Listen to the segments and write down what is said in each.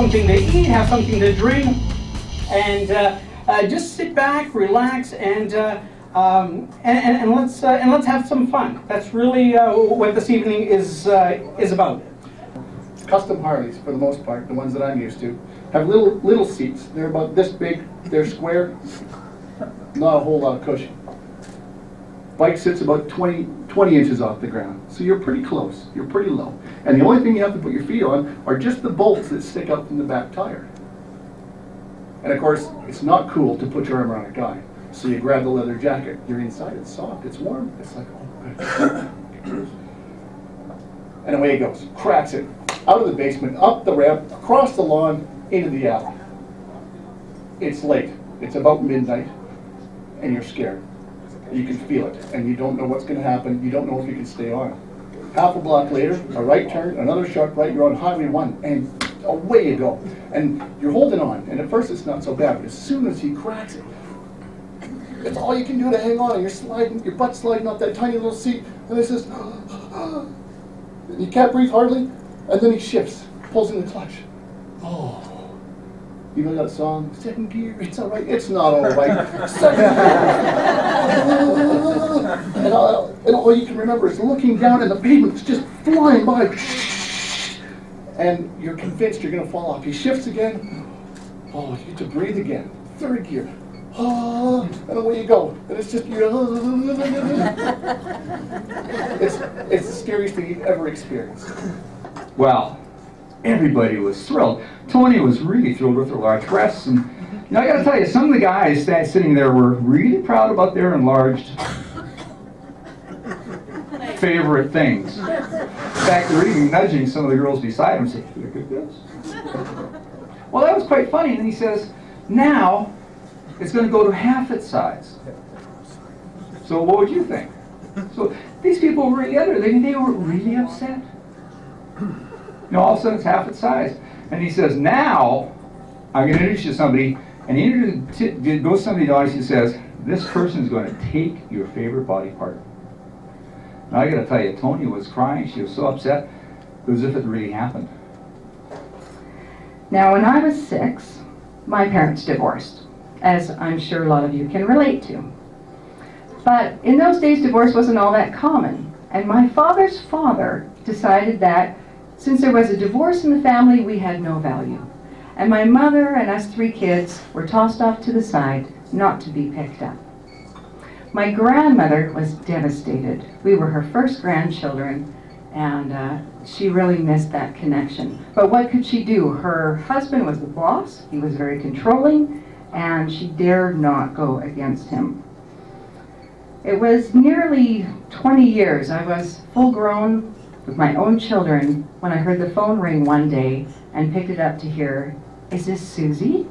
something to eat, have something to drink, and just sit back, relax, and let's have some fun. That's really what this evening is about. Custom Harleys, for the most part, the ones that I'm used to, have little seats. They're about this big. They're square. Not a whole lot of cushion. Bike sits about 20 inches off the ground, so you're pretty close. You're pretty low, and the only thing you have to put your feet on are just the bolts that stick up from the back tire. And of course, it's not cool to put your arm around a guy. So you grab the leather jacket. You're inside. It's soft. It's warm. It's like, oh, good. And away it goes. Cracks it. Out of the basement, up the ramp, across the lawn, into the alley. It's late. It's about midnight, and you're scared. You can feel it, and you don't know what's going to happen. You don't know if you can stay on. Half a block later, a right turn, another sharp right, you're on Highway 1, and away you go. And you're holding on, and at first it's not so bad, but as soon as he cracks it, it's all you can do to hang on, and you're sliding, your butt's sliding off that tiny little seat, and it's just, you can't breathe hardly, and then he shifts, pulls in the clutch. Oh. You know that song, second gear, it's all right. It's not all right. Second gear. And all you can remember is looking down and the pavement's just flying by. And you're convinced you're going to fall off. He shifts again. Oh, you get to breathe again. Third gear. Oh, and away you go. And it's just, it's the scariest thing you've ever experienced. Well, everybody was thrilled. Tony was really thrilled with her large breasts, and you know, I got to tell you, some of the guys sitting there were really proud about their enlarged favorite things. In fact, they were even nudging some of the girls beside him, saying, "Look at this." Well, that was quite funny. And then he says, "Now it's going to go to half its size." So, what would you think? So these people were really they were really upset. You know, all of a sudden it's half its size. And he says, "Now, I'm going to introduce you to somebody," and he goes to somebody in the audience and says, "This person is going to take your favorite body part." Now, I got to tell you, Tony was crying. She was so upset. It was as if it really happened. Now, when I was 6, my parents divorced, as I'm sure a lot of you can relate to. But in those days, divorce wasn't all that common. And my father's father decided that since there was a divorce in the family, we had no value. And my mother and us 3 kids were tossed off to the side, not to be picked up. My grandmother was devastated. We were her first grandchildren, and she really missed that connection. But what could she do? Her husband was the boss. He was very controlling, and she dared not go against him. It was nearly 20 years. I was full grown with my own children when I heard the phone ring one day and picked it up to hear, "Is this Susie?"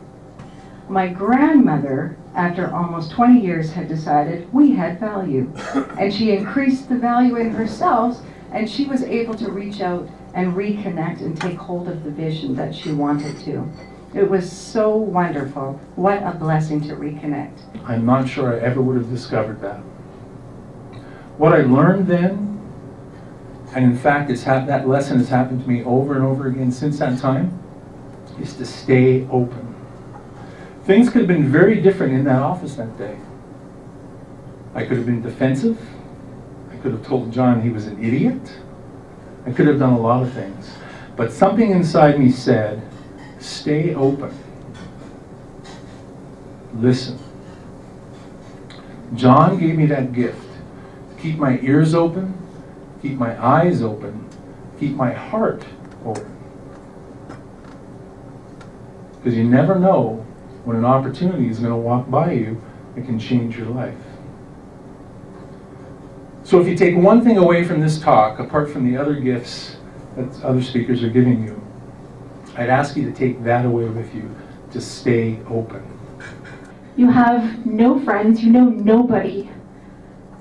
My grandmother, after almost 20 years, had decided we had value. And she increased the value in herself, and she was able to reach out and reconnect and take hold of the vision that she wanted to. It was so wonderful. What a blessing to reconnect. I'm not sure I ever would have discovered that. What I learned then, and in fact that lesson has happened to me over and over again since that time, is to stay open. Things could have been very different in that office that day. I could have been defensive. I could have told John he was an idiot. I could have done a lot of things. But something inside me said, stay open. Listen. John gave me that gift. Keep my ears open, keep my eyes open, keep my heart open. Because you never know when an opportunity is going to walk by you that can change your life. So if you take one thing away from this talk, apart from the other gifts that other speakers are giving you, I'd ask you to take that away with you, to stay open. You have no friends, you know nobody.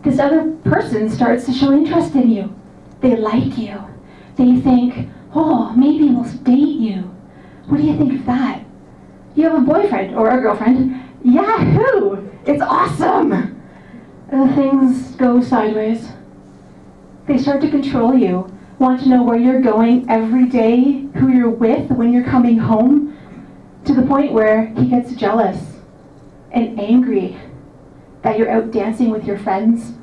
This other person starts to show interest in you. They like you. They think, oh, maybe we'll date you. What do you think of that? You have a boyfriend or a girlfriend. Yahoo! It's awesome! Things go sideways. They start to control you. want to know where you're going every day, who you're with when you're coming home, to the point where he gets jealous and angry that you're out dancing with your friends.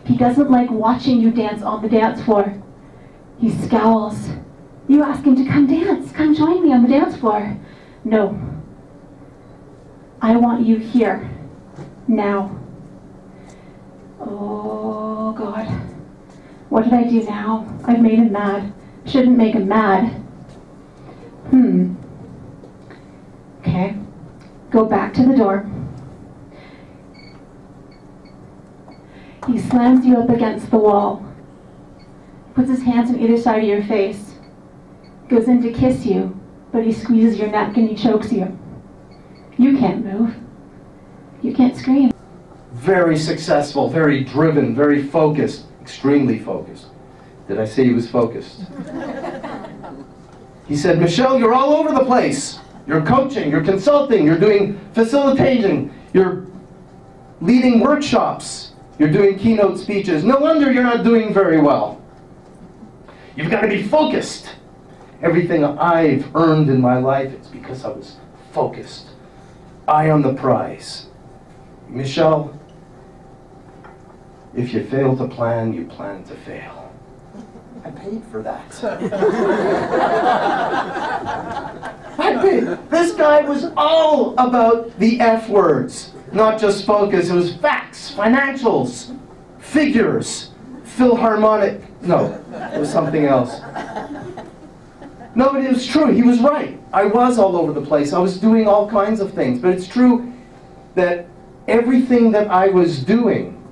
He doesn't like watching you dance on the dance floor. He scowls. You ask him to come dance, come join me on the dance floor. No. I want you here, now. Oh, God. What did I do now? I've made him mad. Shouldn't make him mad. Okay. Go back to the door. He slams you up against the wall. Puts his hands on either side of your face. Goes in to kiss you, but he squeezes your neck and he chokes you. You can't move. You can't scream. Very successful, very driven, very focused, extremely focused. Did I say he was focused? He said, Michel, you're all over the place. You're coaching, you're consulting, you're doing facilitating, you're leading workshops, you're doing keynote speeches. No wonder you're not doing very well. You've got to be focused. Everything I've earned in my life, it's because I was focused. Eye on the prize. Michel, if you fail to plan, you plan to fail. I paid for that. I paid. This guy was all about the F words, not just focus. It was facts, financials, figures, Philharmonic. No, it was something else. No, but it was true. He was right. I was all over the place. I was doing all kinds of things. But it's true that everything that I was doing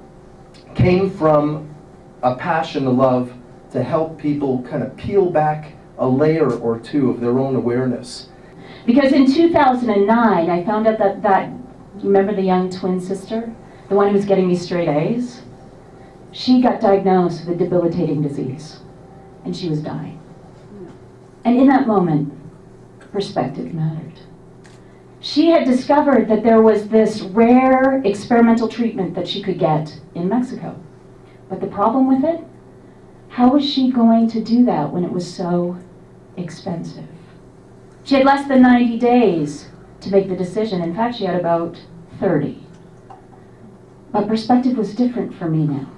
came from a passion, a love to help people kind of peel back a layer or two of their own awareness. Because in 2009, I found out that remember the young twin sister? The one who was getting me straight A's? She got diagnosed with a debilitating disease, and she was dying. And in that moment, perspective mattered. She had discovered that there was this rare experimental treatment that she could get in Mexico. But the problem with it, how was she going to do that when it was so expensive? She had less than 90 days to make the decision. In fact, she had about 30. But perspective was different for me now.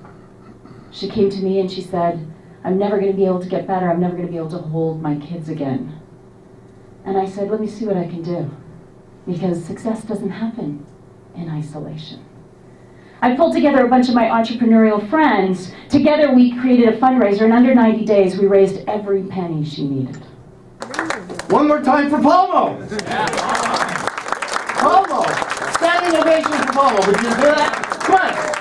She came to me and she said, I'm never going to be able to get better. I'm never going to be able to hold my kids again. And I said, let me see what I can do. Because success doesn't happen in isolation. I pulled together a bunch of my entrepreneurial friends. Together we created a fundraiser, and under 90 days we raised every penny she needed. One more time for Palmo! Palmo! Standing ovation for Palmo. Would you do that? Come on!